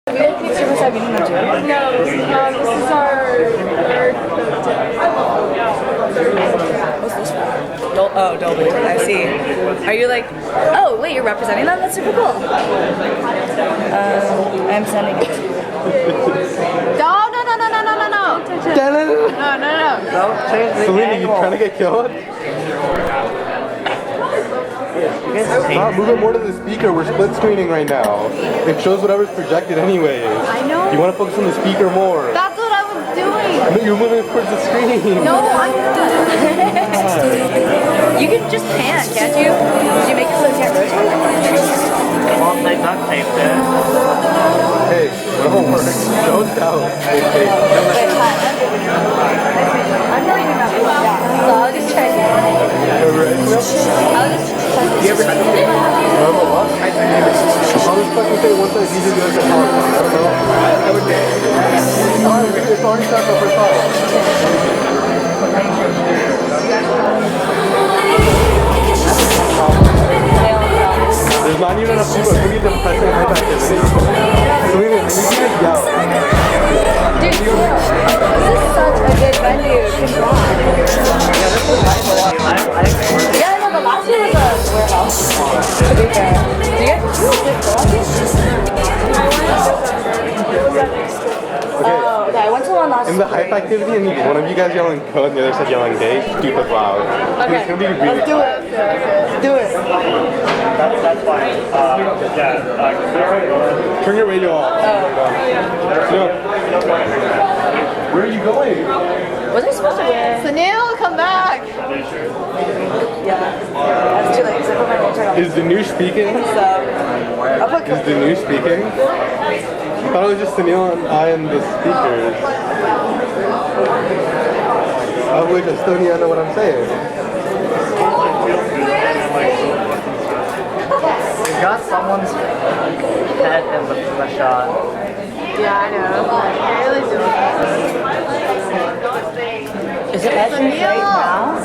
We have picture of meeting them too. No, this is our What's this for? Oh, Dolby. I see. Are you like, oh, wait, you're representing them? That's super cool. I'm sending it. No. Don't change the Selena, you angle. trying to get killed? Stop, move it more to the speaker. We're split screening right now. It shows whatever's projected anyways. I know. You want to focus on the speaker more. That's what I was doing. No, you're moving towards the screen. No, I'm not. You can just pan, can't you? Did you make it so it can't rotate? Well, they duct taped it. Hey, whatever works. Don't doubt. Hey. I'm not even that good. Yeah. So I'll just try to. I'll just try to. You ever had to normal what? I'll just fucking say once I see you guys at home. I don't know. I would get it. It's already set up for five. There's not even enough people. We need them pressing high activity. So we can just yell. Dude, this is such a good venue. Yeah, I know, but last year was a warehouse. To be fair. Do you guys Oh, okay. I went to one last In the hype activity, and one of you guys yelling code and the other side yelling day, stupid loud. Okay. It's gonna be really Let's do it. Do it. That's fine. Turn your radio off. No. Where are you going? Was I supposed to wear? Sunil, come back. Yeah. That's too late because I put my name on. Is the new speaking? So, I'll put Is the new speaking? I thought it was just Sunil and I and the speakers. Oh wait, I still need to know what I'm saying. You got someone's head in the shot. Yeah, I know. I really do. Is it measuring right now?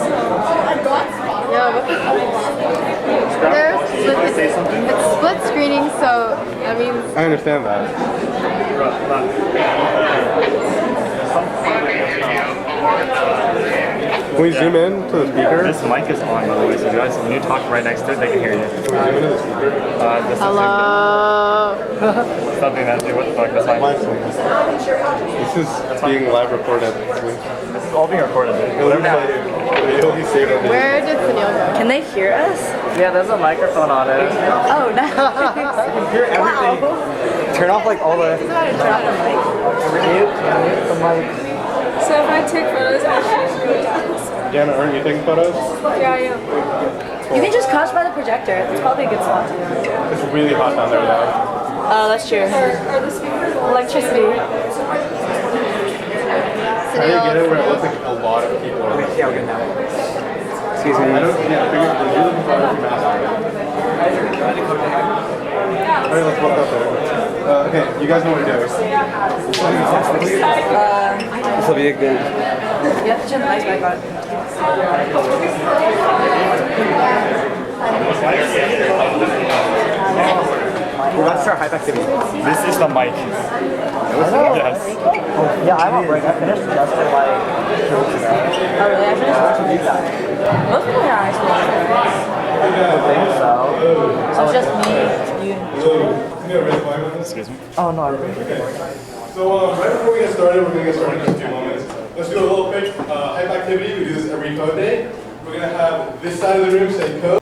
Yeah, what it's split screening, so that means I understand that. Can we zoom in to the speaker? This mic is on, by the way, so you guys, when you talk right next to it, they can hear you. Can we zoom into the speaker? This hello. is something that, what the fuck, that's fine. This is being live recorded. It's all being recorded. It'll be saved on Where did Sunil go? Can they hear us? Yeah, there's a microphone on it. Oh, no. Hear everything. Turn off like all the. Turn off the mic. Mute the mic. So if I take photos, I should go down. Jana, aren't you taking photos? Yeah, I am. You can just crouch by the projector. It's probably a good spot to do it. It's really hot down there though. Oh, that's true. Are the speakers on? Electricity. How do you get it where it looks like a lot of people are? Yeah, we're good now. Excuse me. I don't, yeah, figure you're looking for a mask. Alright, let's walk up there. Okay, you guys know what to do. This will be a good. You have to turn the mic back on. We're about to start hype activity. This is the mic. Yes. Yeah, I'm on break. I finished just for like 2 weeks ago. Oh, really? I finished most people here are high school. I think so. So it's just me, you. Excuse me. Oh no, I didn't. So right before we get started, we're going to get started in just 2 moments. Let's do a little quick hype activity. We do this every code day. We're going to have this side of the room say code.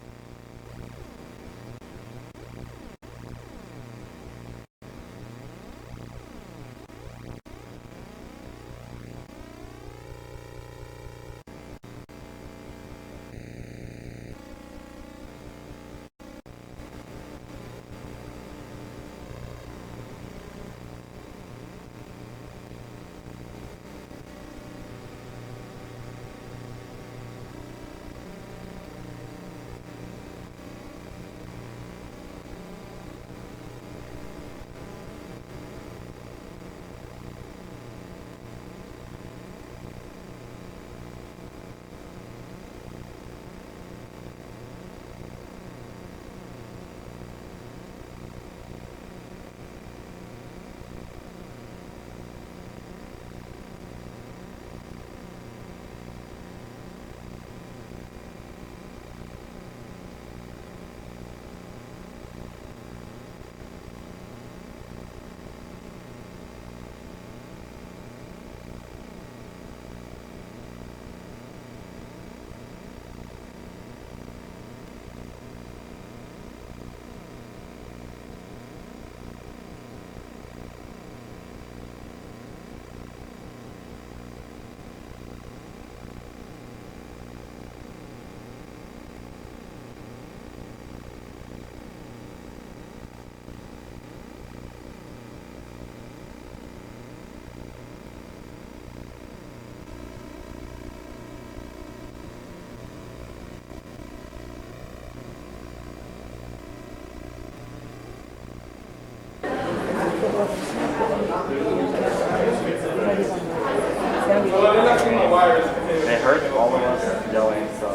They heard all of us yelling, so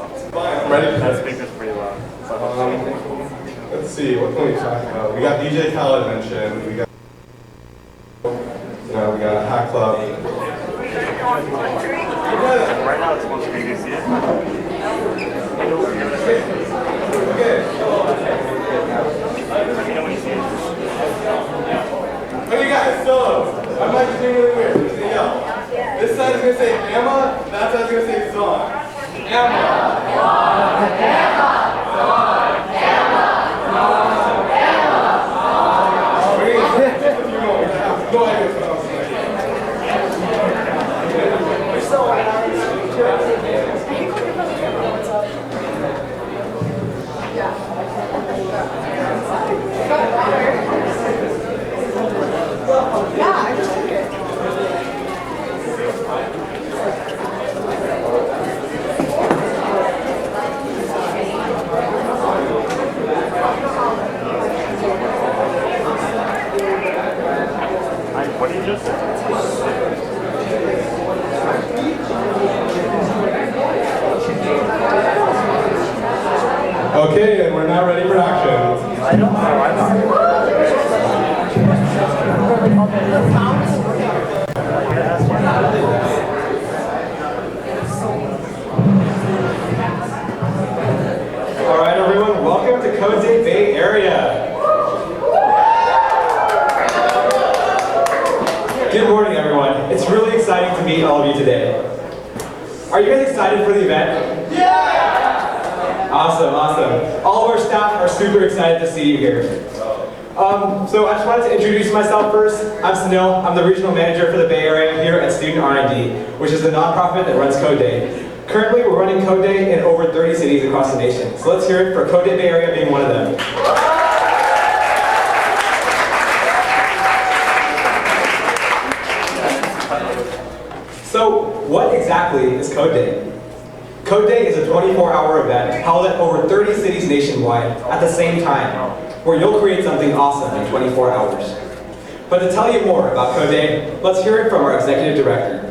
Ready? that speaker's pretty loud. So Let's see, what can we talk about? We got DJ Khaled mentioned. We got, we got a Hack Club. right now it's supposed to be you see it. Okay. Let me know when you see it. Okay, guys, so I might be doing really weird. So, this side's gonna say Emma, that side's gonna say Zon. Emma. What did you just say? Okay, and we're now ready for action. I don't know. I'm not. All right, everyone, welcome to CodeDay Bay Area. Good morning, everyone. It's really exciting to meet all of you today. Are you guys excited for the event? Yeah! Awesome, awesome. All of our staff are super excited to see you here. So I just wanted to introduce myself first. I'm Sunil. I'm the regional manager for the Bay Area here at Student R&D, which is the nonprofit that runs CodeDay. Currently, we're running CodeDay in over 30 cities across the nation. So let's hear it for CodeDay Bay Area being one of them. So, what exactly is CodeDay? CodeDay is a 24-hour event held at over 30 cities nationwide at the same time, where you'll create something awesome in 24 hours. But to tell you more about CodeDay, let's hear it from our executive director.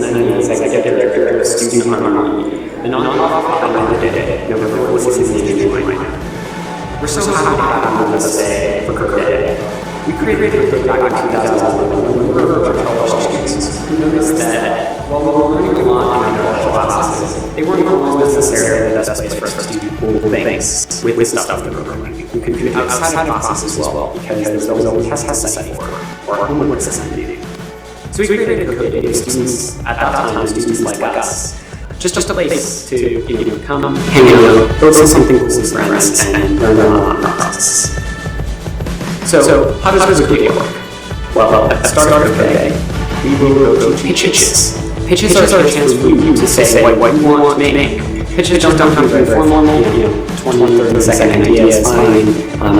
And I'm the executive director of Student R&D, the nonprofit that runs CodeDay, November 16th and 29th. We're so happy to have you with us today for CodeDay. We created CodeDay back in 2011 when we were a college students who noticed that while we were learning a lot in our classes, they weren't always necessarily the best place for us to do cool things with stuff that we were learning. We could do it outside of classes as well, because there was always tests to study for, or homework to do. So we created CodeDay to students at that time, students like us, just a place to come, hang out, build something cool with friends, and learn a lot on process. So how does CodeDay work? Well, at the start of CodeDay, we will go to pitches. Pitches are a chance for you to say what you want to make. Pitches don't come very formal, 20-30-second idea is fine.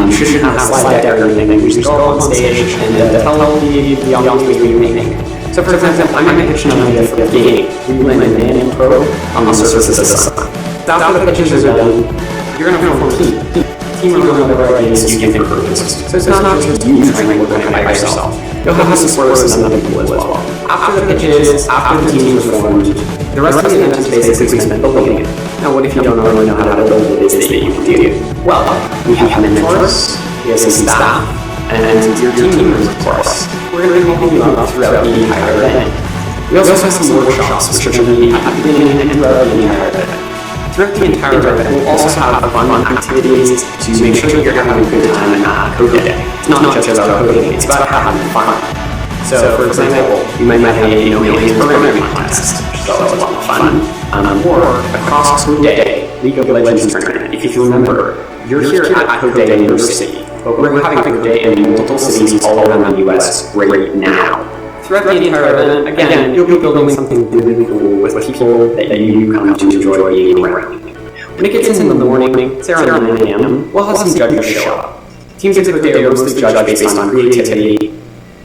You shouldn't have a slide deck or anything. We just go up on stage and tell the audience what you're making. So for example, I'm going to pitch an idea for a game. We land an and pro on the surface of the sun. After the pitches are done, you're going to form a team. Team will know whatever ideas you can propose. So it's not just you trying to work by yourself. You'll have support from other people as well. After the pitches, after the team is formed, the rest of the event is basically spent building it. Now what if you don't already know how to build what it is that you can do? Well, we have mentors, we have some staff, and your team members, of course. We're going to be helping you out throughout the entire event. We also have some workshops, which are going to be at the beginning and throughout the entire event. Throughout the entire event, we'll also have fun activities to make sure that you're having a good time at CodeDay. It's not just about coding, it's about having fun. So, for example, you might have a Hynes programming contest, which is always a lot of fun, or across CodeDay League of Legends tournament. If you remember, you're here at CodeDay University, but we're having CodeDay in multiple cities all around the US right now. Throughout the entire event, again, you'll be building something really cool with people that you come to enjoy being around. When it gets in the morning, it's around 9 a.m., we'll have some judges show up. Teams at CodeDay are mostly judged based on creativity,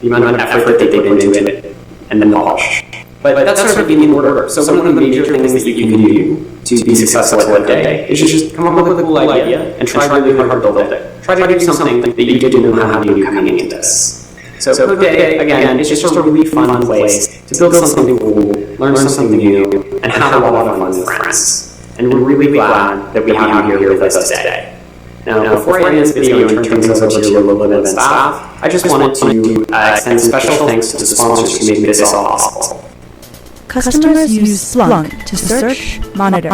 the amount of effort that they put into it, and then the polish. But that's sort of in order. So one of the major things that you can do to be successful at CodeDay is just come up with a cool idea and try really hard to build it. Try to do something that you didn't know how to do coming into this. So CodeDay, again, is just a really fun place to build something cool, learn something new, and have a lot of fun with friends. And we're really glad that we have you here with us today. Now, before I end this video and turn things over to your local event staff, I just wanted to extend special thanks to the sponsors who made this all possible. Customers use Splunk to search, monitor,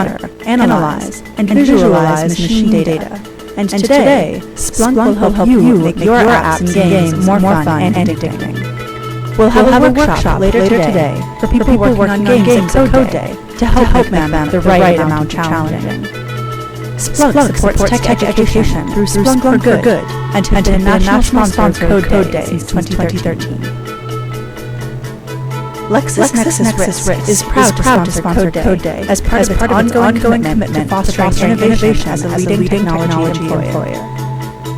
analyze, and visualize machine data. And today, Splunk will help you make your apps and games more fun and addicting. We'll have a workshop later today for people working on games at CodeDay to help make them the right amount challenging. Splunk supports tech education through Splunk for Good and has been a national sponsor of CodeDay since 2013. LexisNexis is proud to sponsor CodeDay as part of its ongoing commitment to fostering innovation as a leading technology employer.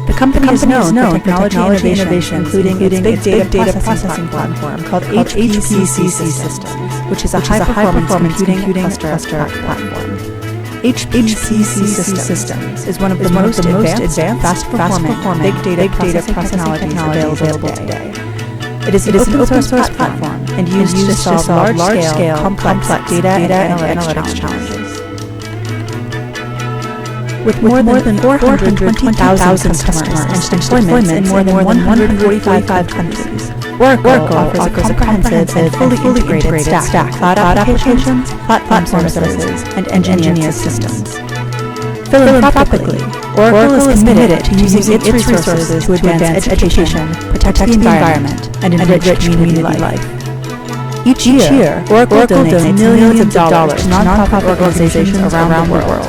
The company is known for technology innovation, including its big data processing platform called HPC Systems, which is a high-performance computing cluster platform. HPC Systems is one of the most advanced, fast-performing big data processing technologies available today. It is an open source platform and used to solve large-scale, complex data and analytics challenges. With more than 420,000 customers and deployments in more than 145 countries, Oracle offers a comprehensive and fully integrated stack, cloud applications, platform services, and engineered systems. Philanthropically, Oracle is committed to using its resources to advance education, protect the environment, and enrich community life. Each year, Oracle donates millions of dollars to nonprofit organizations around the world.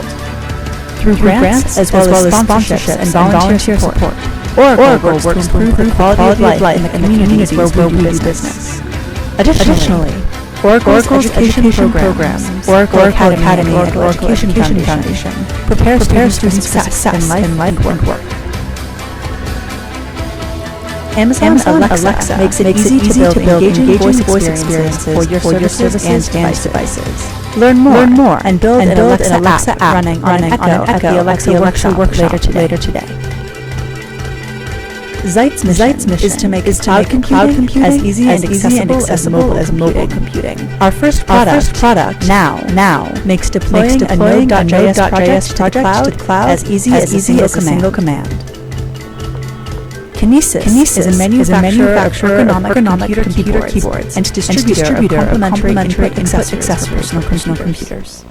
Through grants as well as sponsorships and volunteer support, Oracle works to improve the quality of life in the communities where we do business. Additionally, Oracle's education programs, Oracle Academy, and Oracle Education Foundation prepare students for success in life and work. Amazon Alexa makes it easy to build engaging voice experiences for your services and devices. Learn more and build an Alexa app running on Echo at the Alexa workshop later today. Zeit's mission is to make cloud computing as easy and accessible as mobile computing. Our first product now makes deploying a Node.js project to the cloud as easy as a single command. Kinesis is a manufacturer of ergonomic computer keyboards and distributor of complementary input accessories for personal computers.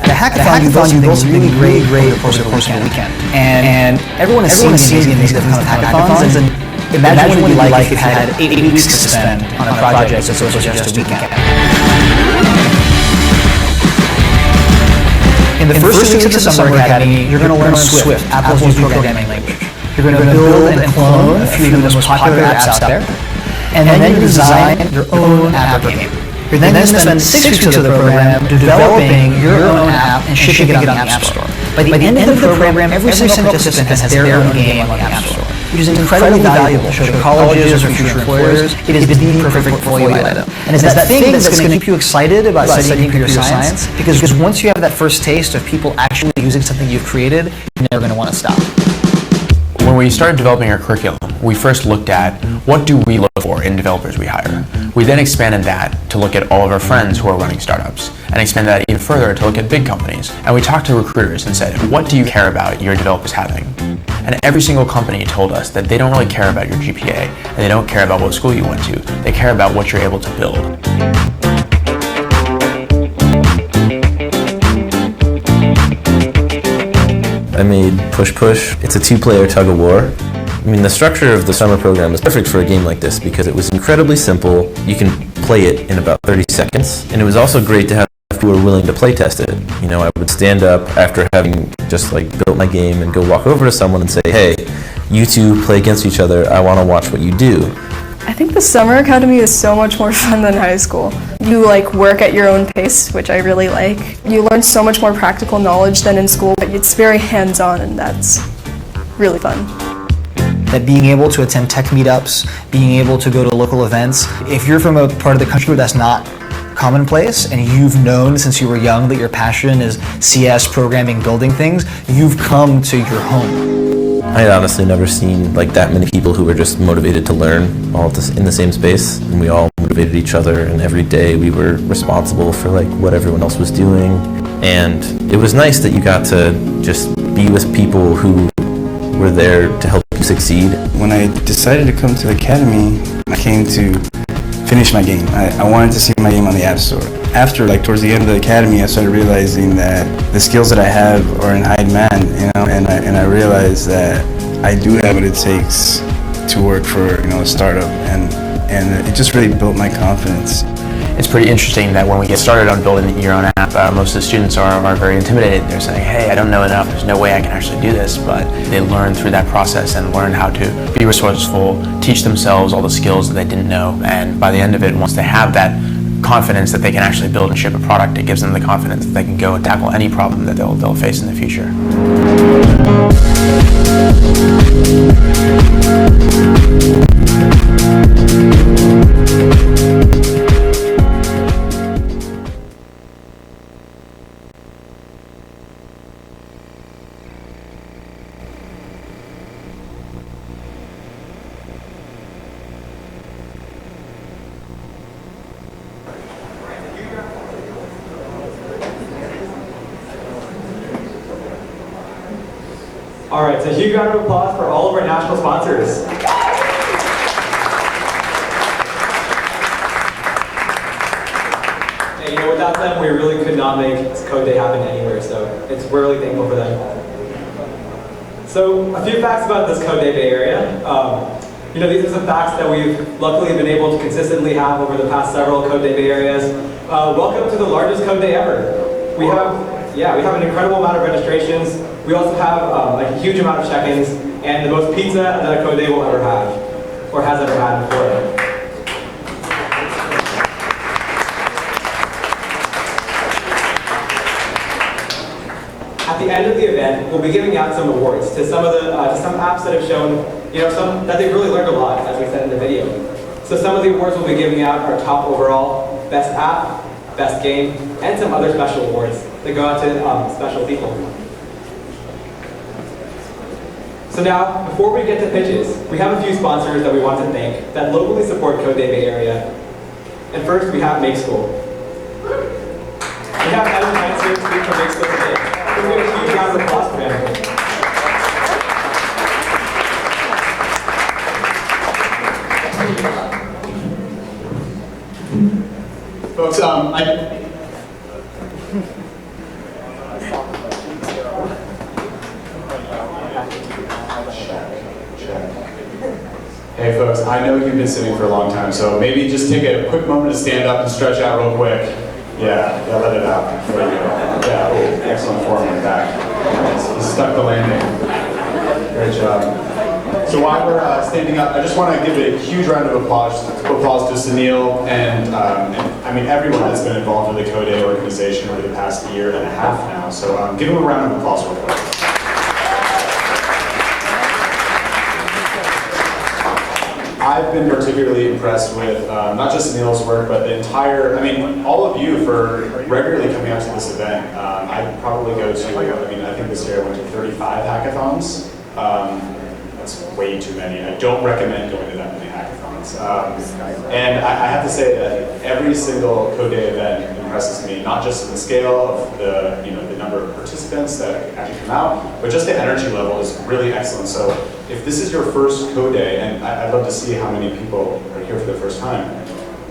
At the hackathon, you built something really great over the course of a weekend. And everyone has seen these different hackathons, and imagine what it'd be like if you had 8 weeks to spend on a project as opposed to just a weekend. In the first 2 weeks of the Summer Academy, you're going to learn Swift, Apple's new programming language. You're going to build and clone a few of the most popular apps out there, and then you're going to design your own app or game. You're then going to spend 6 weeks of the program developing your own app and shipping it on the App Store. By the end of the program, every single participant has their own game on the App Store, which is incredibly valuable to colleges or future employers. It is the perfect portfolio item. And it's that thing that's going to keep you excited about studying computer science, because once you have that first taste of people actually using something you've created, you're never going to want to stop. When we started developing our curriculum, we first looked at what do we look for in developers we hire. We then expanded that to look at all of our friends who are running startups, and expanded that even further to look at big companies. And we talked to recruiters and said, what do you care about your developers having? And every single company told us that they don't really care about your GPA, and they don't care about what school you went to. They care about what you're able to build. I made Push Push. It's a 2-player tug of war. I mean, the structure of the summer program is perfect for a game like this because it was incredibly simple. You can play it in about 30 seconds. And it was also great to have people who were willing to play test it. You know, I would stand up after having just built my game and go walk over to someone and say, hey, you two play against each other. I want to watch what you do. I think the summer academy is so much more fun than high school. You work at your own pace, which I really like. You learn so much more practical knowledge than in school, but it's very hands-on, and that's really fun. That being able to attend tech meetups, being able to go to local events, if you're from a part of the country where that's not commonplace and you've known since you were young that your passion is CS, programming, building things, you've come to your home. I had honestly never seen like that many people who were just motivated to learn all in the same space, and we all motivated each other, and every day we were responsible for like what everyone else was doing. And it was nice that you got to just be with people who were there to help you succeed. When I decided to come to the academy, I came to finish my game. I wanted to see my game on the App Store. After, like, towards the end of the academy, I started realizing that the skills that I have are in high demand, you know, and I realized that I do have what it takes to work for, you know, a startup, and it just really built my confidence. It's pretty interesting that when we get started on building your own app, most of the students are very intimidated. They're saying, hey, I don't know enough, there's no way I can actually do this, but they learn through that process and learn how to be resourceful, teach themselves all the skills that they didn't know, and by the end of it, once they have that confidence that they can actually build and ship a product, it gives them the confidence that they can go and tackle any problem that they'll face in the future. All right, so huge round of applause for all of our national sponsors. And you know, without them, we really could not make CodeDay happen anywhere, so we're really thankful for them. So, a few facts about this CodeDay Bay Area. You know, these are some facts that we've luckily been able to consistently have over the past several CodeDay Bay areas. Welcome to the largest CodeDay ever. We have an incredible amount of registrations. We also have a huge amount of check-ins, and the most pizza that a CodeDay will ever have, or has ever had before. At the end of the event, we'll be giving out some awards to some apps that have shown, you know, that they've really learned a lot, as we said in the video. So some of the awards we'll be giving out are top overall, best app, best game, and some other special awards that go out to special people. So now, before we get to pitches, we have a few sponsors that we want to thank that locally support CodeDay Bay Area. And first, we have Make School. We have Hynes here to speak from Make School today. We're going to get a huge round of applause for him. Folks, Hey folks, I know you've been sitting for a long time, so maybe just take a quick moment to stand up and stretch out real quick. Yeah, let it out. There you go. Yeah, excellent form in the back. You stuck the landing. Great job. So while we're standing up, I just want to give a huge round of applause to Sunil and I mean everyone that's been involved with the CodeDay organization over the past year and a half now. So give them a round of applause real quick. I've been particularly impressed with not just Sunil's work, but the entire, I mean, all of you for regularly coming out to this event. I probably go to, I think this year I went to 35 hackathons. That's way too many. I don't recommend going to that many hackathons. And I have to say that every single CodeDay event impresses me, not just in the scale of the, the number of participants that actually come out, but just the energy level is really excellent. So if this is your first CodeDay, and I'd love to see how many people are here for the first time.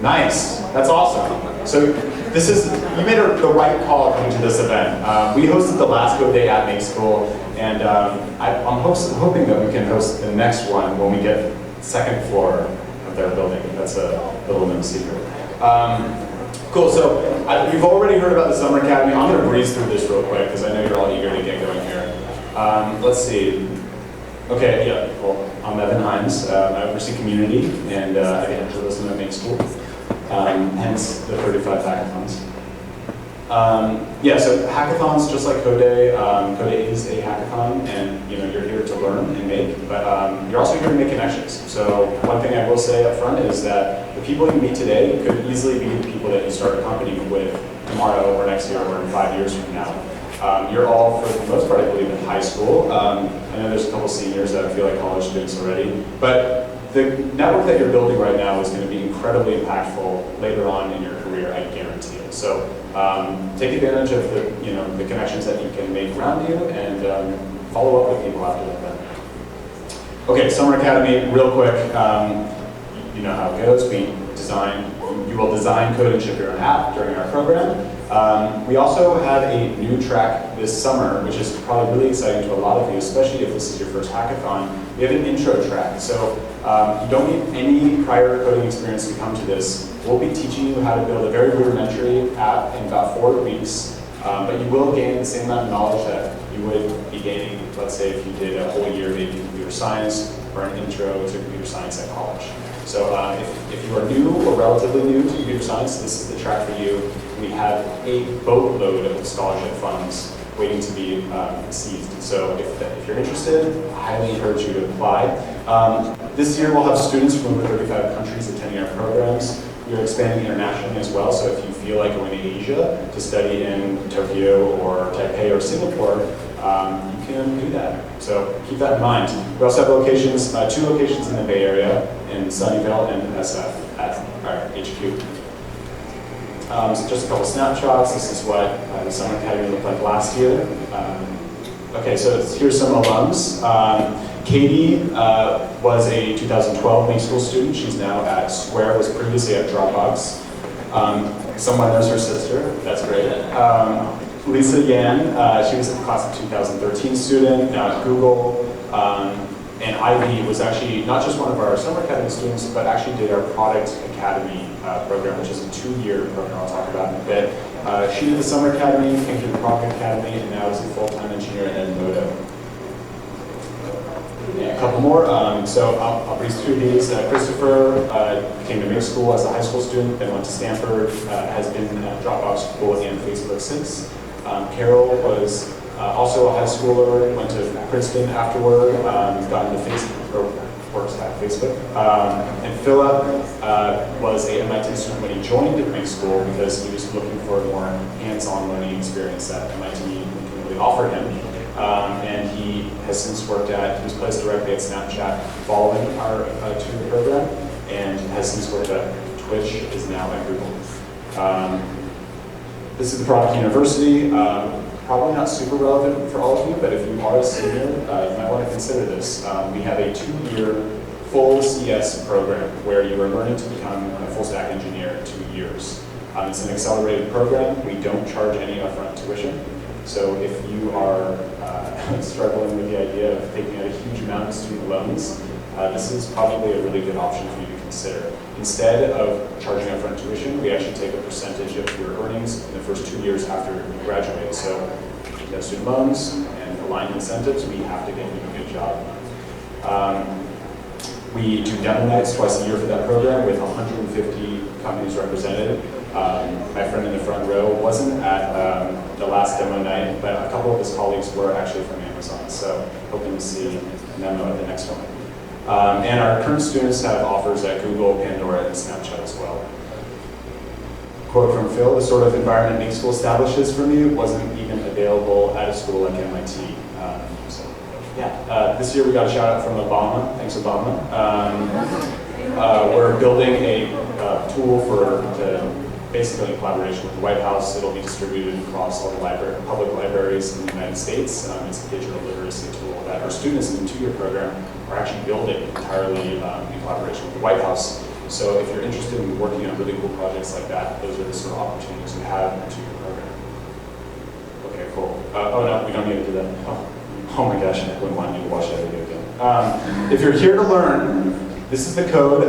Nice, that's awesome. So you made the right call coming to this event. We hosted the last CodeDay at Make School, and I'm hoping that we can host the next one when we get the second floor of their building. That's a little known secret. Cool, so you've already heard about the Summer Academy. I'm going to breeze through this real quick because I know you're all eager to get going here. Let's see. Okay, yeah, well, I'm Evan Hynes. I oversee community and evangelism at Make School, hence the 35 hackathons. Yeah, so hackathons, just like CodeDay, CodeDay is a hackathon, and you're here to learn and make, but you're also here to make connections. So one thing I will say up front is that the people you meet today could easily be the people that you start a company with tomorrow or next year or in 5 years from now. You're all, for the most part, I believe, in high school. I know there's a couple seniors that feel like college students already, but the network that you're building right now is going to be incredibly impactful later on in your career, I guarantee it. So take advantage of the connections that you can make around you, and follow up with people after that. Okay, Summer Academy, real quick. You know how it goes. You will design, code, and ship your own app during our program. We also have a new track this summer, which is probably really exciting to a lot of you, especially if this is your first hackathon. We have an intro track, so you don't need any prior coding experience to come to this. We'll be teaching you how to build a very rudimentary app in about 4 weeks, but you will gain the same amount of knowledge that you would be gaining, let's say, if you did a whole year maybe computer science or an intro to computer science at college. So if you are new or relatively new to computer science, this is the track for you. We have a boatload of scholarship funds waiting to be received. So if you're interested, I highly encourage you to apply. This year we'll have students from over 35 countries attending our programs. We are expanding internationally as well, so if you feel like going to Asia to study in Tokyo or Taipei or Singapore, you can do that. So keep that in mind. We also have locations, 2 locations in the Bay Area, in Sunnyvale and SF at our HQ. So just a couple snapshots. This is what the Summer Academy looked like last year. Okay, so here's some alums. Katie was a 2012 May School student. She's now at Square, was previously at Dropbox. Someone knows her sister, that's great. Lisa Yan, she was a class of 2013 student, now at Google. And Ivy was actually not just one of our Summer Academy students, but actually did our Product Academy program, which is a 2-year program I'll talk about in a bit. She did the Summer Academy, came to the Product Academy, and now is a full-time engineer at Modo. Yeah, a couple more. So I'll breeze through these. Christopher came to May School as a high school student, then went to Stanford, has been at Dropbox, Google, and Facebook since. Carol was also a high schooler, went to Princeton afterward, got into Facebook, or works at Facebook. And Philip was a MIT student when he joined May School because he was looking for a more hands-on learning experience that MIT can really offer him. And he has since he was placed directly at Snapchat following our 2-year program, and has since worked at Twitch, is now at Google. This is the Product University. Probably not super relevant for all of you, but if you are a senior, you might want to consider this. We have a 2-year full CS program where you are learning to become a full stack engineer in 2 years. It's an accelerated program. We don't charge any upfront tuition. So if you are struggling with the idea of taking out a huge amount of student loans, this is probably a really good option for you to consider. Instead of charging upfront tuition, we actually take a percentage of your earnings in the first 2 years after you graduate. So if you have student loans and aligned incentives, we have to get you a good job. We do demo nights twice a year for that program with 150 companies represented. My friend in the front row wasn't at the last demo night, but a couple of his colleagues were actually from Amazon, so hoping to see a memo at the next one. And our current students have offers at Google, Pandora, and Snapchat as well. Quote from Phil, the sort of environment Make School establishes for me wasn't even available at a school like MIT. This year we got a shout out from Obama. Thanks, Obama. We're building a tool basically in collaboration with the White House. It'll be distributed across all the public libraries in the United States. It's a digital literacy tool that our students in the 2-year program are actually building entirely in collaboration with the White House. So if you're interested in working on really cool projects like that, those are the sort of opportunities we have in the 2-year program. Okay, cool. Oh no, we don't need to do that. Oh my gosh, I wouldn't want you to watch that video again. If you're here to learn, this is the code.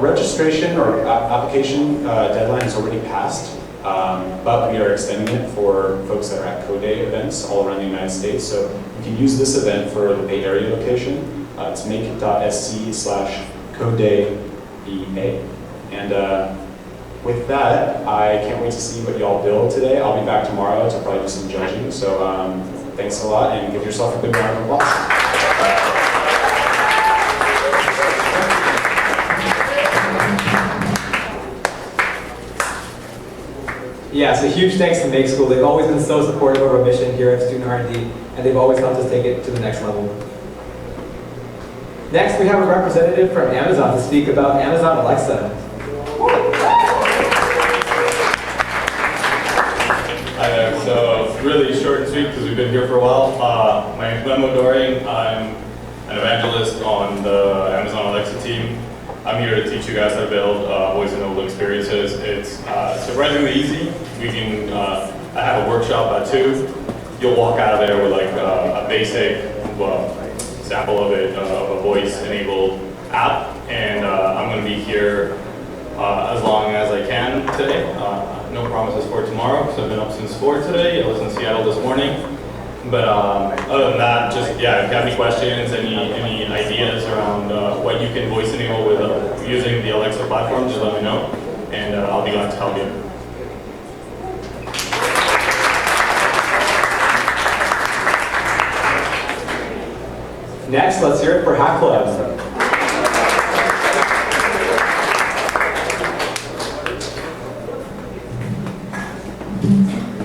Registration or application deadline has already passed, but we are extending it for folks that are at CodeDay events all around the United States. So you can use this event for the Bay Area location. It's make.sc/CodeDay BA. And With that, I can't wait to see what y'all build today. I'll be back tomorrow to probably do some judging. So thanks a lot, and give yourself a good round of applause. Yeah, so huge thanks to Make School. They've always been so supportive of our mission here at Student R&D, and they've always helped us take it to the next level. Next, we have a representative from Amazon to speak about Amazon Alexa. Hi there. So really short and sweet because we've been here for a while. My name's Glenn Doring. I'm an evangelist on the Amazon Alexa team. I'm here to teach you guys how to build voice enabled experiences. It's surprisingly easy. We can. I have a workshop at 2. You'll walk out of there with like a basic sample of it, of a voice enabled app, and I'm going to be here as long as I can today. No promises for tomorrow because I've been up since 4 today. I was in Seattle this morning. But other than that, just yeah, if you have any questions, any ideas around what you can voice enable with using the Alexa platform, just let me know, and I'll be glad to help you. Next, let's hear it for Hack Club.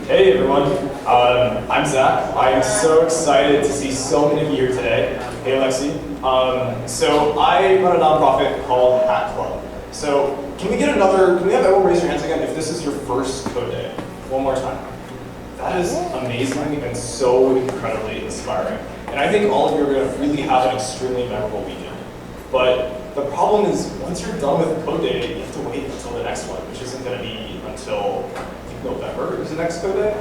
Hey everyone, I'm Zach. I'm so excited to see so many of you here today. Hey Alexi. So I run a nonprofit called Hack Club. So can we have everyone raise your hands again if this is your first code day? One more time. That is amazing and so incredibly inspiring. And I think all of you are going to really have an extremely memorable weekend. But the problem is once you're done with code day, you have to wait until the next one, which isn't going to be until November is the next code day.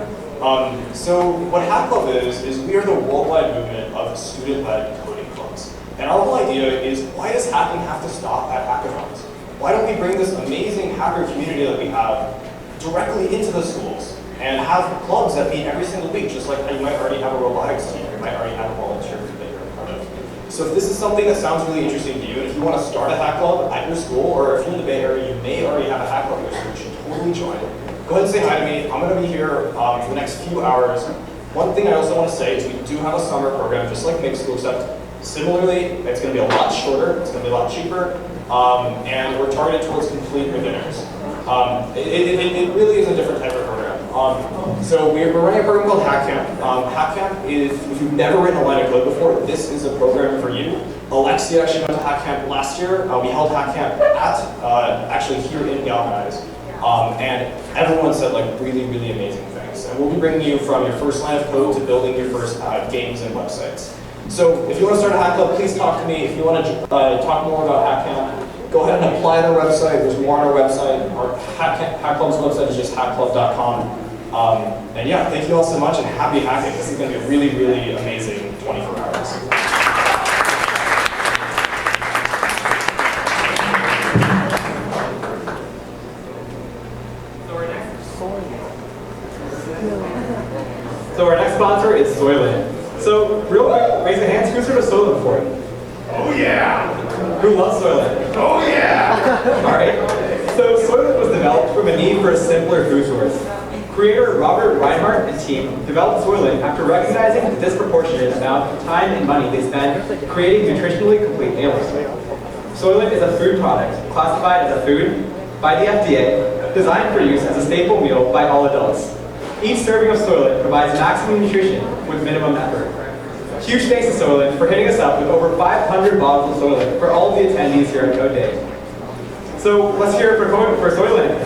So what Hack Club is we are the worldwide movement of student-led coding clubs. And our whole idea is, why does hacking have to stop at hackathons? Why don't we bring this amazing hacker community that we have directly into the schools and have clubs that meet every single week, just like how you might already have a robotics team, or you might already have a volunteer group that you're a part of. So if this is something that sounds really interesting to you, and if you want to start a hack club at your school, or if you're in the Bay Area, you may already have a hack club at your school, you should totally join. Go ahead and say hi to me. I'm going to be here for the next few hours. One thing I also want to say is we do have a summer program, just like Make School, except similarly, it's going to be a lot shorter, it's going to be a lot cheaper, and we're targeted towards complete beginners. It really is a different type of program. So we're running a program called Hack Camp. Hack Camp is, if you've never written a line of code before, this is a program for you. Alexi actually went to Hack Camp last year. We held Hack Camp at, actually here in Galvanize. And everyone said like really, really amazing things. And we'll be bringing you from your first line of code to building your first games and websites. So if you want to start a Hack Club, please talk to me. If you want to talk more about Hack Camp, go ahead and apply on our website. There's more on our website. Our Hack Club's website is just hackclub.com. And yeah, thank you all so much and happy hacking. This is going to be a really, really amazing 24 hours. So our next sponsor is Soylent. So real quick, raise your hands. Who's heard of Soylent before? Oh yeah! Who loves Soylent? Oh yeah! Alright. So Soylent was developed from a need for a simpler food source. Creator Robert Reinhardt and team developed Soylent after recognizing the disproportionate amount of time and money they spend creating nutritionally complete meals. Soylent is a food product classified as a food by the FDA, designed for use as a staple meal by all adults. Each serving of Soylent provides maximum nutrition with minimum effort. Huge thanks to Soylent for hitting us up with over 500 bottles of Soylent for all of the attendees here at CodeDay. So let's hear it for Soylent.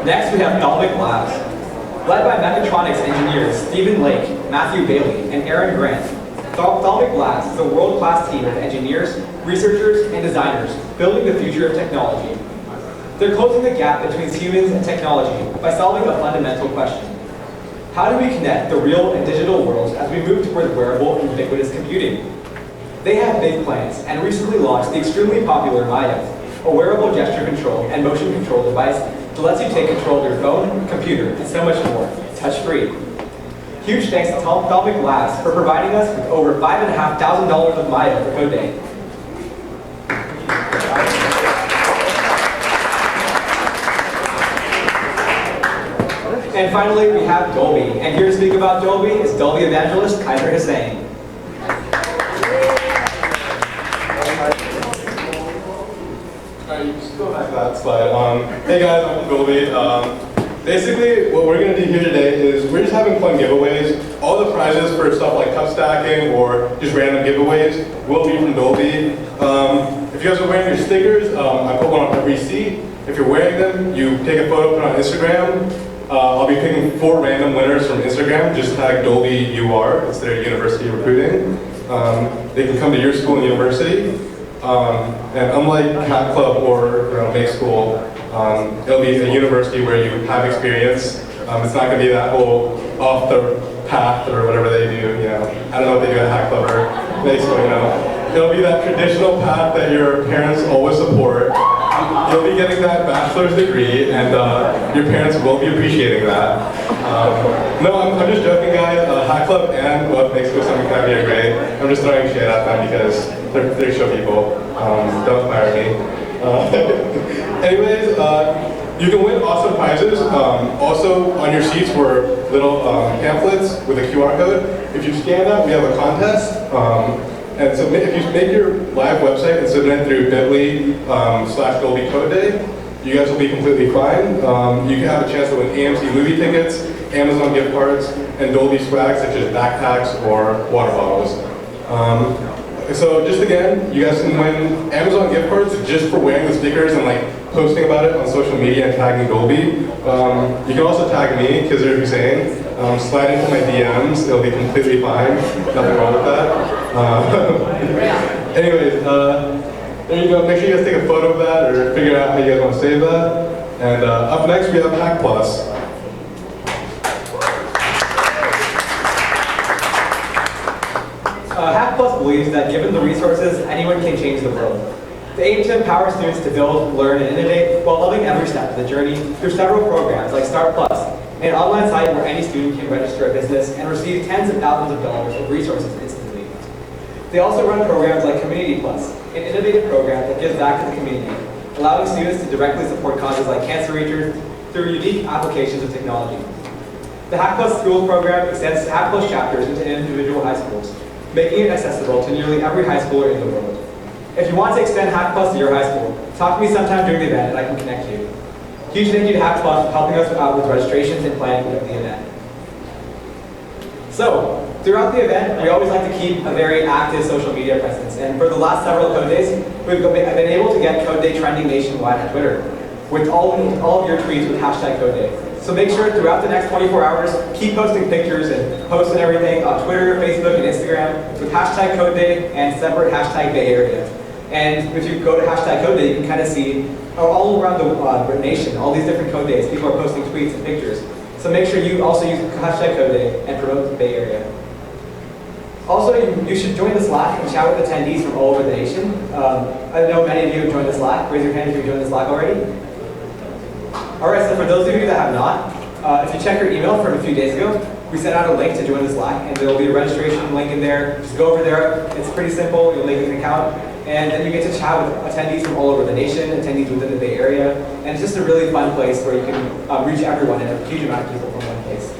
Next we have Dalvik Labs. Led by mechatronics engineers Stephen Lake, Matthew Bailey, and Aaron Grant, Dalvik Labs is a world-class team of engineers, researchers, and designers building the future of technology. They're closing the gap between humans and technology by solving a fundamental question. How do we connect the real and digital worlds as we move toward wearable and ubiquitous computing? They have big plans and recently launched the extremely popular MyDev, a wearable gesture control and motion control device that lets you take control of your phone, computer, and so much more, touch-free. Huge thanks to Thalmic Labs for providing us with over $5,500 of Maya for CodeDay. And finally, we have Dolby. And here to speak about Dolby is Dolby evangelist Kaiser Hussein. Alright, you just go back to that slide. Hey guys, I'm Dolby. Basically, what we're going to do here today is we're just having fun giveaways. All the prizes for stuff like cup stacking or just random giveaways will be from Dolby. If you guys are wearing your stickers, I put one on every seat. If you're wearing them, you take a photo, put it on Instagram. I'll be picking 4 random winners from Instagram. Just tag Dolby UR. It's their university recruiting. They can come to your school and university. And unlike Cat Club or May School, it'll be a university where you have experience. It's not going to be that whole off the path or whatever they do. I don't know what they do at Hat Club or May School. It'll be that traditional path that your parents always support. You'll be getting that bachelor's degree, and your parents will be appreciating that. No, I'm just joking, guys. Hat Club and what May School Summer Academy are great. I'm just throwing shade at them because they're show people. Don't fire me. Anyways, you can win awesome prizes. Also, on your seats were little pamphlets with a QR code. If you scan that, we have a contest. And so if you make your live website and submit it through bit.ly/Dolby CodeDay, you guys will be completely fine. You can have a chance to win AMC movie tickets, Amazon gift cards, and Dolby swag such as backpacks or water bottles. So just again, you guys can win Amazon gift cards just for wearing the stickers and like posting about it on social media and tagging Dolby. You can also tag me, Kizzer Hussein. Slide into my DMs, it'll be completely fine. Nothing wrong with that. Anyways, there you go. Make sure you guys take a photo of that or figure out how you guys want to save that. And up next we have Hack Plus. Hack Plus believes that given the resources, anyone can change the world. They aim to empower students to build, learn, and innovate while loving every step of the journey through several programs like Start Plus, an online site where any student can register a business and receive tens of thousands of dollars of resources instantly. They also run programs like Community Plus, an innovative program that gives back to the community, allowing students to directly support causes like cancer research through unique applications of technology. The Hack Plus Schools program extends Hack Plus chapters into individual high schools, making it accessible to nearly every high schooler in the world. If you want to extend Hack Plus to your high school, talk to me sometime during the event and I can connect you. Huge thank you to Hack Plus for helping us out with registrations and planning of the event. So, throughout the event, we always like to keep a very active social media presence. And for the last several Code Days, I've been able to get CodeDay trending nationwide on Twitter, with all of your tweets with hashtag CodeDay. So make sure throughout the next 24 hours, keep posting pictures and posts and everything on Twitter, Facebook, and Instagram with hashtag CodeDay and separate hashtag Bay Area. And if you go to hashtag CodeDay, you can kind of see all around the nation, all these different Code Days, people are posting tweets and pictures. So make sure you also use hashtag CodeDay and promote the Bay Area. Also, you should join the Slack and chat with attendees from all over the nation. I know many of you have joined the Slack. Raise your hand if you've joined the Slack already. All right, so for those of you that have not, if you check your email from a few days ago, we sent out a link to join the Slack, and there will be a registration link in there. Just go over there. It's pretty simple. You'll make an account, and then you get to chat with attendees from all over the nation, attendees within the Bay Area, and it's just a really fun place where you can reach everyone and a huge amount of people from one place.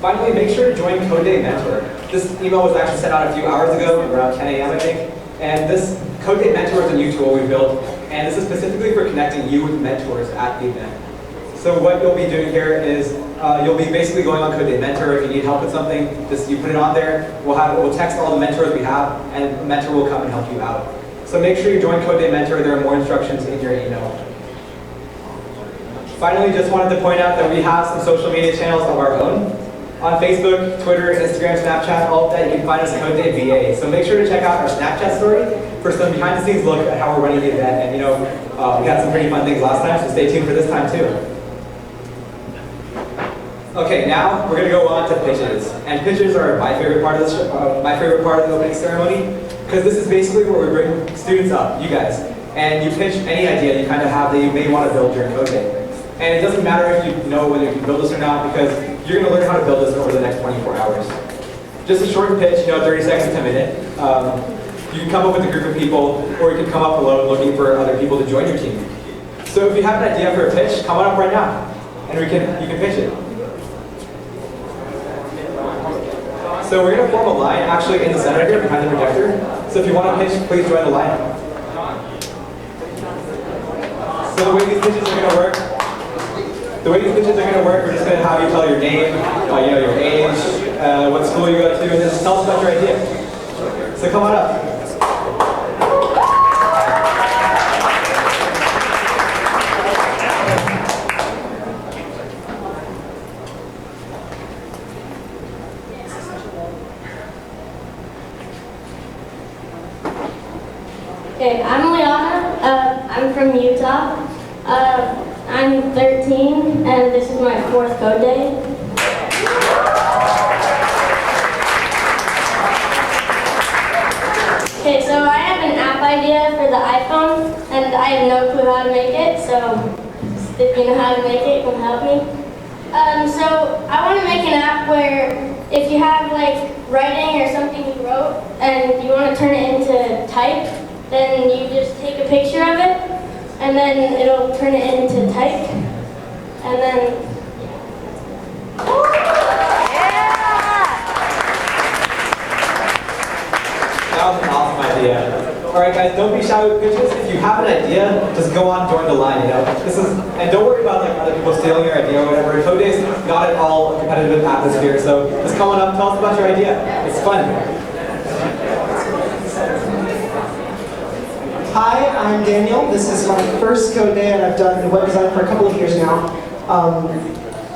Finally, make sure to join CodeDay Mentor. This email was actually sent out a few hours ago, around 10 a.m. I think, and this CodeDay Mentor is a new tool we built, and this is specifically for connecting you with mentors at the event. So what you'll be doing here is you'll be basically going on CodeDay Mentor. If you need help with something, just you put it on there. We'll text all the mentors we have, and a mentor will come and help you out. So make sure you join CodeDay Mentor. There are more instructions in your email. Finally, just wanted to point out that we have some social media channels of our own. On Facebook, Twitter, Instagram, Snapchat, all of that, you can find us at CodeDay BA. So make sure to check out our Snapchat story for some behind-the-scenes look at how we're running the event. And we had some pretty fun things last time, so stay tuned for this time too. Okay, now we're going to go on to pitches. And pitches are my favorite part of the opening ceremony, because this is basically where we bring students up, you guys, and you pitch any idea you kind of have that you may want to build during CodeDay. And it doesn't matter if you know whether you can build this or not, because you're going to learn how to build this over the next 24 hours. Just a short pitch, 30 seconds to a minute. You can come up with a group of people, or you can come up alone looking for other people to join your team. So if you have an idea for a pitch, come on up right now, and you can pitch it. So we're going to form a line actually in the center here behind the projector. So if you want to pitch, please join the line. So the way these pitches are going to work, we're just going to have you tell your name, your age, what school you go to, and just tell us about your idea. So come on up. Okay, I'm Liana. I'm from Utah. I'm 13, and this is my fourth code day. Okay, so I have an app idea for the iPhone, and I have no clue how to make it, so if you know how to make it, you can help me. So I want to make an app where if you have like writing or something you wrote, and you want to turn it into type, then you just take a picture of it, and then it'll turn it into type, and then, That was an awesome idea. All right, guys, don't be shy with pitches. If you have an idea, just go on, join the line. And don't worry about other people stealing your idea or whatever. CodeDay's not at all a competitive atmosphere, so just come on up, tell us about your idea. It's fun. Hi, I'm Daniel. This is my first code day, and I've done web design for a couple of years now.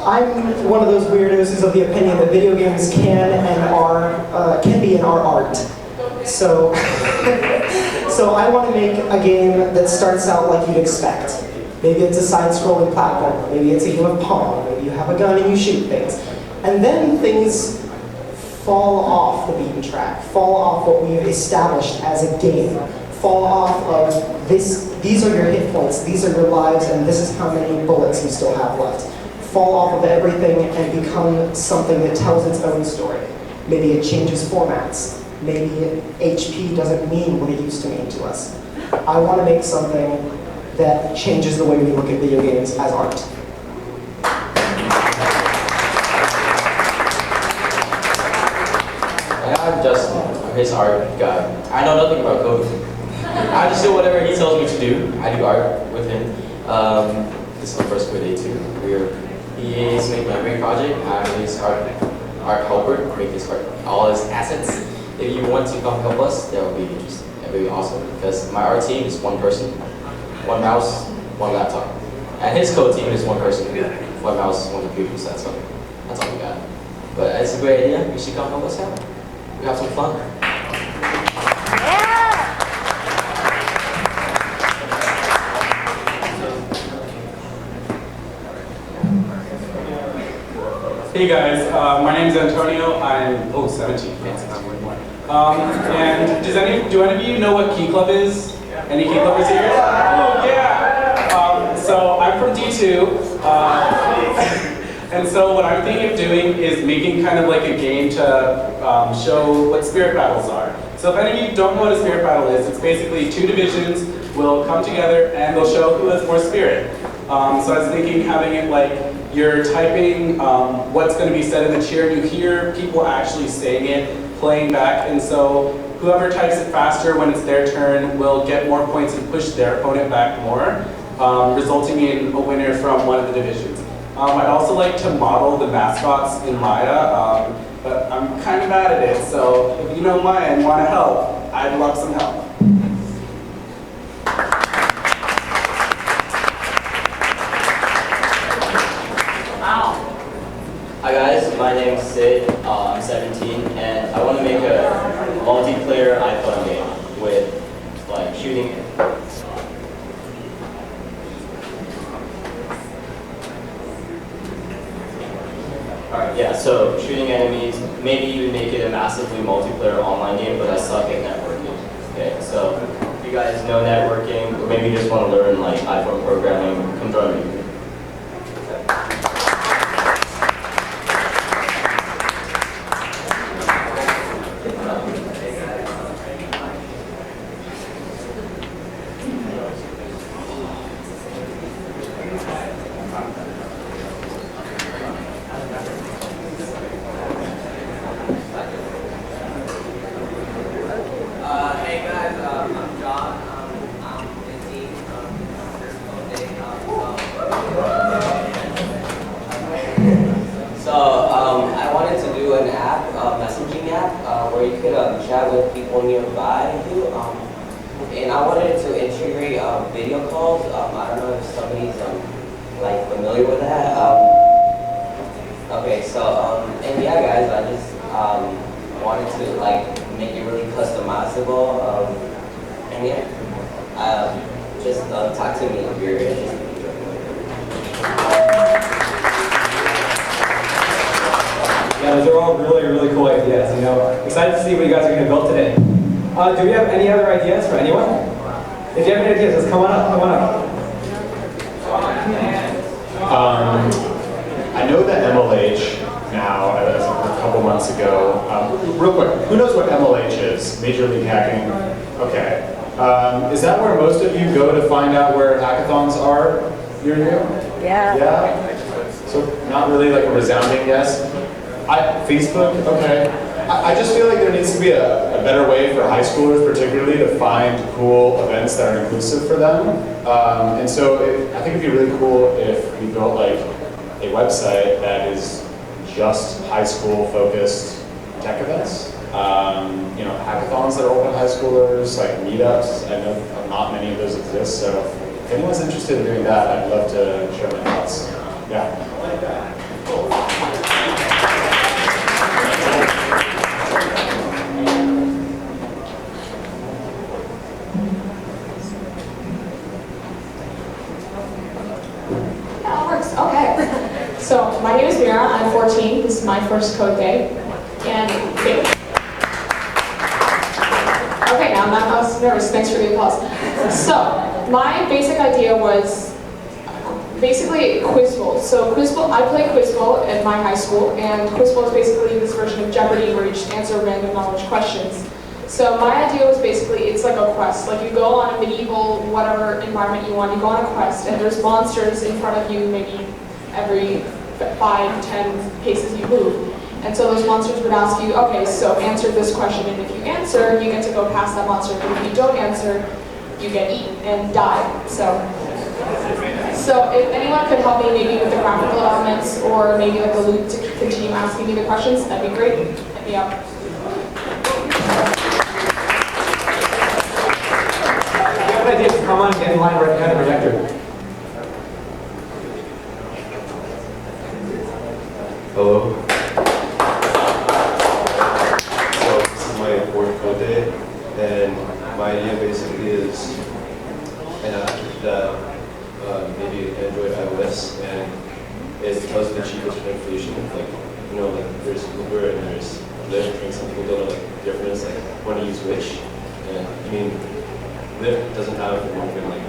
I'm one of those weirdos who's of the opinion that video games can be and are art. So, so I want to make a game that starts out like you'd expect. Maybe it's a side-scrolling platform. Maybe it's a game of Pong. Maybe you have a gun and you shoot things. And then things fall off the beaten track, fall off what we've established as a game. Fall off of these are your hit points, these are your lives, and this is how many bullets you still have left. Fall off of everything and become something that tells its own story. Maybe it changes formats. Maybe HP doesn't mean what it used to mean to us. I want to make something that changes the way we look at video games as art. I'm Justin. I'm his art guy. I know nothing about coding. I just do whatever he tells me to do. I do art with him. This is my first code day too. He is making my main project. I'm his art helper. Make his art, all his assets. If you want to come help us, that would be interesting. That would be awesome. Because my art team is one person, one mouse, one laptop. And his code team is one person, one mouse, one computer. So that's all we got. But it's a great idea. You should come help us out. We have some fun. Hey guys, my name is Antonio. I'm 17. And do any of you know what Key Club is? Any Key Clubbers here? Oh yeah. So I'm from D2, and so what I'm thinking of doing is making kind of like a game to show what spirit battles are. So if any of you don't know what a spirit battle is, it's basically two divisions will come together and they'll show who has more spirit. So I was thinking having it like you're typing what's going to be said in the cheer, and you hear people actually saying it, playing back, and so whoever types it faster when it's their turn will get more points and push their opponent back more, resulting in a winner from one of the divisions. I'd also like to model the mascots in Maya, but I'm kind of bad at it, so if you know Maya and want to help, I'd love some help. Hi guys, my name is Sid. I'm 17, and I want to make a multiplayer iPhone game with like shooting. Alright, yeah, so shooting enemies, maybe even make it a massively multiplayer online game, but I suck at networking. Okay, so if you guys know networking, or maybe you just want to learn like iPhone programming, come join me. messaging app where you could chat with people nearby you. And I wanted to integrate video calls. I don't know if somebody's like familiar with that. Okay, so and yeah, guys, I just wanted to like make it really customizable. And yeah, just talk to me if you're interested. Yeah, those are all really, really cool ideas. You know, excited to see what you guys are going to build today. Do we have any other ideas for anyone? If you have any ideas, let's come on up. Come on up. I know that MLH now, as of a couple months ago. Real quick, who knows what MLH is? Major League Hacking. Okay. Is that where most of you go to find out where hackathons are near you? Yeah. Yeah? So not really like a resounding yes. Facebook, okay. I just feel like there needs to be a better way for high schoolers particularly to find cool events that are inclusive for them. And so I think it'd be really cool if we built like a website that is just high school focused tech events. You know, hackathons that are open to high schoolers, like meetups. I know not many of those exist, so if anyone's interested in doing that, I'd love to share my thoughts. Yeah. Okay, so my name is Mira, I'm 14, this is my first code day, and okay, now I was nervous, thanks for the applause. So, my basic idea was basically Quizbowl. So Quizbowl, I play Quizbowl at my high school, and Quizbowl is basically this version of Jeopardy where you just answer random knowledge questions. So my idea was basically, it's like a quest. Like you go on a medieval, whatever environment you want, you go on a quest, and there's monsters in front of you maybe every 5-10 paces you move. And so those monsters would ask you, okay, so answer this question, and if you answer, you get to go past that monster, but if you don't answer, you get eaten and die. So if anyone could help me maybe with the graphical elements, or maybe like a loop to continue asking me the questions, that'd be great. Hit me up. Ideas, come on, get in line right behind the projector. Hello. So this is my fourth code day, and my idea basically is an app that maybe Android, iOS, and it does the cheapest inflation. Like, you know, like there's Uber and there's Lyft, and some people don't know like the difference, like when to use which. And I mean, Lyft doesn't have an open like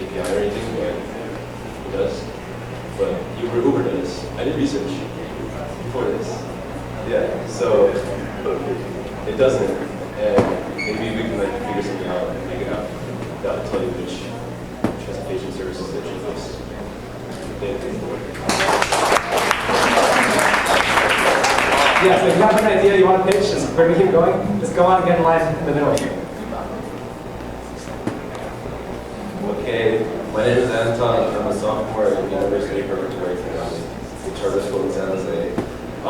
API or anything, but it does. But Uber does. I did research before this. Yeah, so it doesn't. And maybe we can like figure something out and make it out that will tell you which transportation services that you use. Yeah, so if you have an idea you want to pitch, just we're going to keep going. Just go on and get in line in the middle here. Okay, my name is Anton. I'm a sophomore at University Preparatory Technology in Charter School in San Jose. I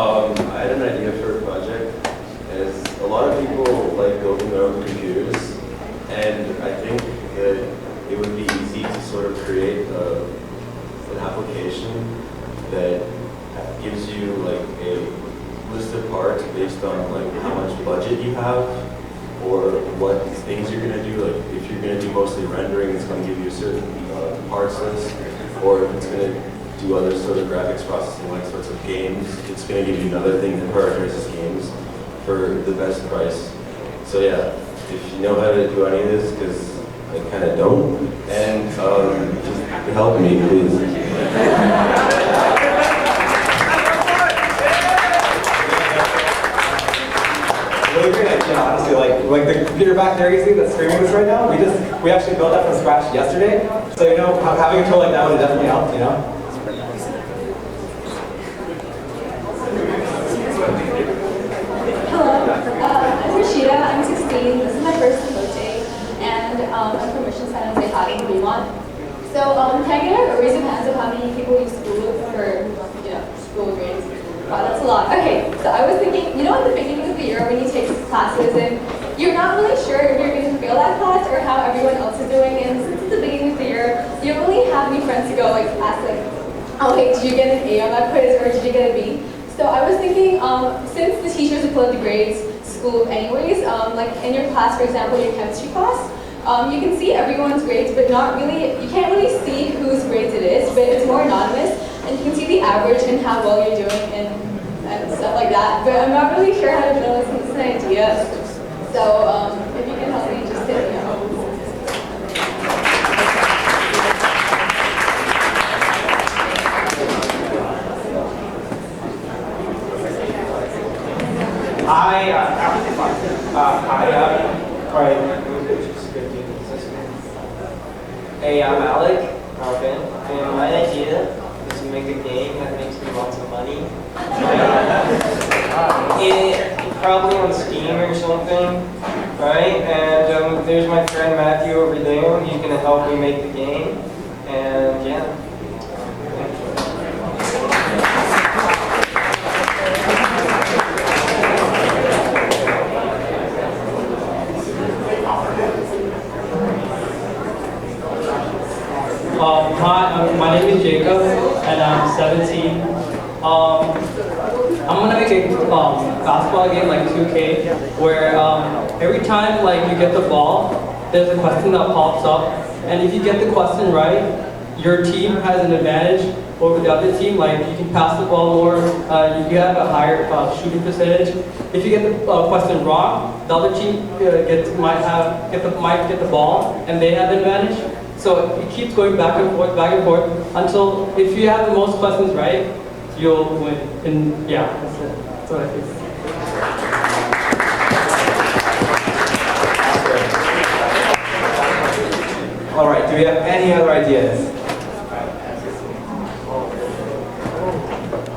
had an idea for a project. As a lot of people like building their own computers, and I think that it would be easy to sort of create an application that gives you like a list of parts based on like how much budget you have, or what things you're going to do. Like if you're going to do mostly rendering, it's going to give you a certain parts list, or if it's going to do other sort of graphics processing like sorts of games, it's going to give you another thing that prioritizes games for the best price. So yeah, if you know how to do any of this, because I kind of don't, and just help me, please. Really great idea, honestly. Like the computer back there, you see that's streaming this right now. We actually built that from scratch yesterday. So you know, having a tool like that would definitely help. You know. Hello, I'm Rashida. I'm 16. This is my first code day, and I'm from Mission San Jose High in Fremont. So can I get a raise of hands of how many people use school for school grades? Wow, that's a lot. Okay, so I was thinking, you know, at the beginning of the year when you take classes and you're not really sure if you're going to fail that class or how everyone else is doing, and since it's the beginning of the year, you don't really have any friends to go like ask like, oh hey, did you get an A on that quiz or did you get a B? So I was thinking, since the teachers have put the grades school anyways, like in your class, for example, your chemistry class, you can see everyone's grades, but not really, you can't really see whose grades it is, but it's more anonymous, and you can see the average and how well you're doing and stuff like that. But I'm not really sure how to build this. It's an idea. So if you can help me, just hit me up. Hey, I'm Alec, Marvin, and my idea is to make a game that makes me lots of money. Probably on Steam or something, right? And there's my friend Matthew over there. He's gonna help me make the game, and yeah. Hi, my name is Jacob, and I'm 17. I'm gonna make a basketball game like 2K, where every time like you get the ball, there's a question that pops up, and if you get the question right, your team has an advantage over the other team. Like you can pass the ball more, you have a higher shooting percentage. If you get the question wrong, the other team might get the ball, and they have an advantage. So it keeps going back and forth until if you have the most questions right, you'll win. And yeah, that's it. That's what I think. All right, do we have any other ideas?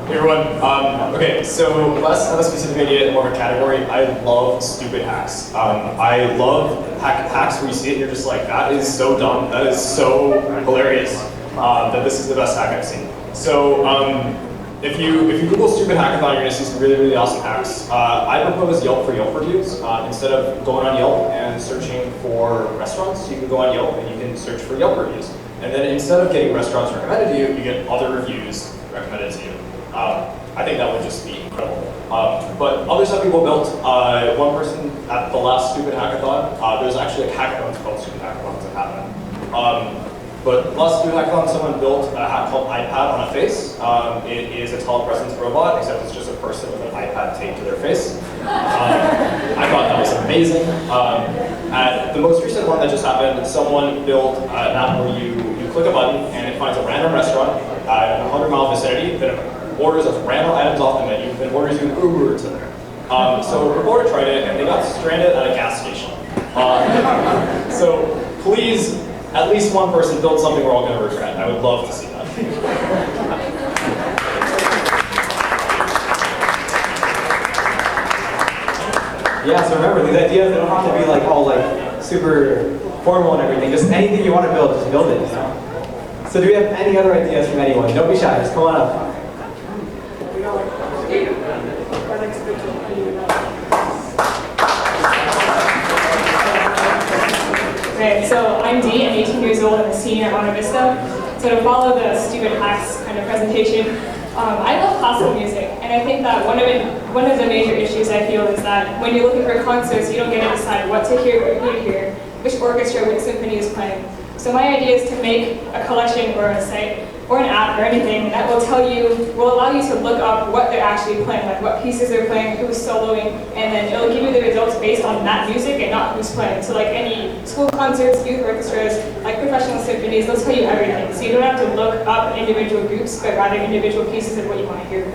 Hey everyone, okay, so less of a specific idea and more of a category. I love stupid hacks. I love hacks where you see it and you're just like, that is so dumb, that is so hilarious, that this is the best hack I've seen. So if you Google stupid hackathon, you're gonna see some really, really awesome hacks. I propose Yelp for Yelp reviews. Instead of going on Yelp and searching for restaurants, you can go on Yelp and you can search for Yelp reviews. And then instead of getting restaurants recommended to you, you get other reviews recommended to you. I think that would just be incredible. But other stuff people built, one person at the last Stupid Hackathon, there's actually like hackathons called Stupid Hackathons that happen. But last Stupid Hackathon, someone built a hack called iPad on a face. It is a telepresence robot, except it's just a person with an iPad taped to their face. I thought that was amazing. At the most recent one that just happened, someone built an app where you click a button and it finds a random restaurant in a 100-mile vicinity that orders us random items off the menu, then orders you an Uber to there. So a reporter tried it, and they got stranded at a gas station. So please, at least one person build something we're all going to regret. I would love to see that. Yeah, so remember, these ideas, they don't have to be like all like super formal and everything. Just anything you want to build, just build it, you know? So do we have any other ideas from anyone? Don't be shy, just come on up. Okay, so I'm Dee, I'm 18 years old, I'm a senior at Monte Vista. So to follow the stupid hacks kind of presentation, I love classical music, and I think that one of the major issues I feel is that when you're looking for concerts, you don't get to decide what to hear or who to hear, which orchestra, which symphony is playing. So my idea is to make a collection or a site or an app or anything that will allow you to look up what they're actually playing, like what pieces they're playing, who's soloing, and then it'll give you the results based on that music and not who's playing. So like any school concerts, youth orchestras, like professional symphonies, they'll tell you everything. So you don't have to look up individual groups, but rather individual pieces of what you want to hear.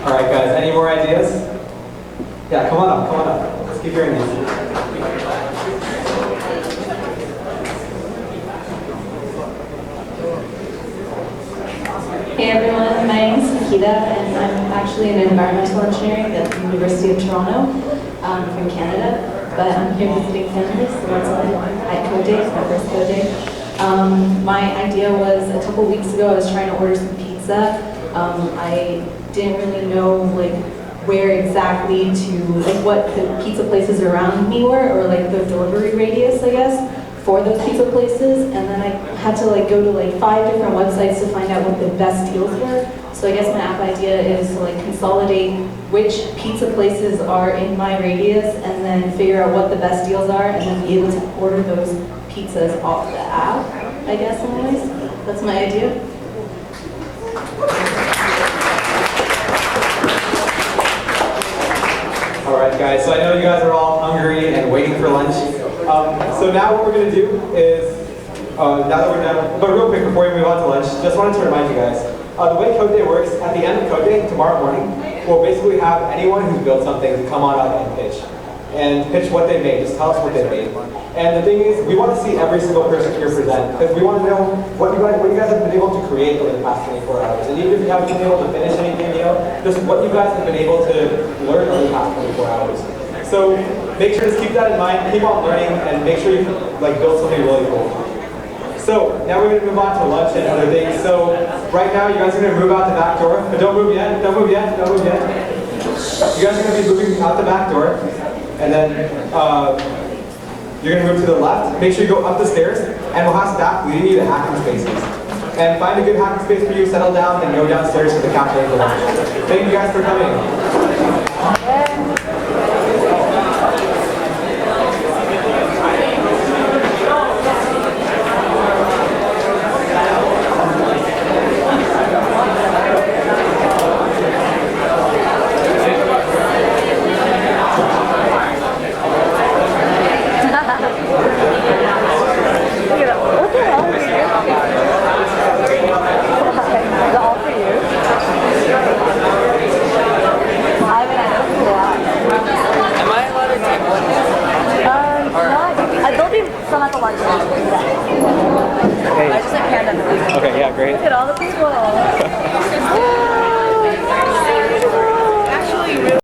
All right, guys, any more ideas? Yeah, come on up. Let's keep hearing these. Hey everyone, my name is Nikita, and I'm actually in environmental engineering at the University of Toronto from Canada, but I'm here visiting campus, so that's why I'm at CodeDay, it's my first CodeDay. My idea was a couple weeks ago I was trying to order some pizza. I didn't really know like where exactly to, like what the pizza places around me were, or like the delivery radius, I guess, for those pizza places. And then I had to like go to like 5 different websites to find out what the best deals were. So I guess my app idea is to like consolidate which pizza places are in my radius and then figure out what the best deals are and then be able to order those pizzas off the app, I guess anyways. That's my idea. All right, guys, so I know you guys are all hungry and waiting for lunch. So now what we're going to do is, now that we're done, but real quick before we move on to lunch, just wanted to remind you guys, the way CodeDay works, at the end of CodeDay tomorrow morning, we'll basically have anyone who's built something come on up and pitch. And pitch what they made, just tell us what they made. And the thing is, we want to see every single person here present, because we want to know what you guys have been able to create over the past 24 hours. And even if you haven't been able to finish anything, just what you guys have been able to learn over the past 24 hours. So make sure to keep that in mind, keep on learning, and make sure you build something really cool. So now we're going to move on to lunch and other things. So right now, you guys are going to move out the back door. But don't move yet, don't move yet, don't move yet. You guys are going to be moving out the back door. And then you're going to move to the left. Make sure you go up the stairs, and we'll have staff leading you to hacking spaces. And find a good hacking space for you, settle down, and go downstairs to the cafe for lunch. Thank you guys for coming. Some at the lunch. Hey. I just like hand them. Okay, yeah, great. Look at all the people.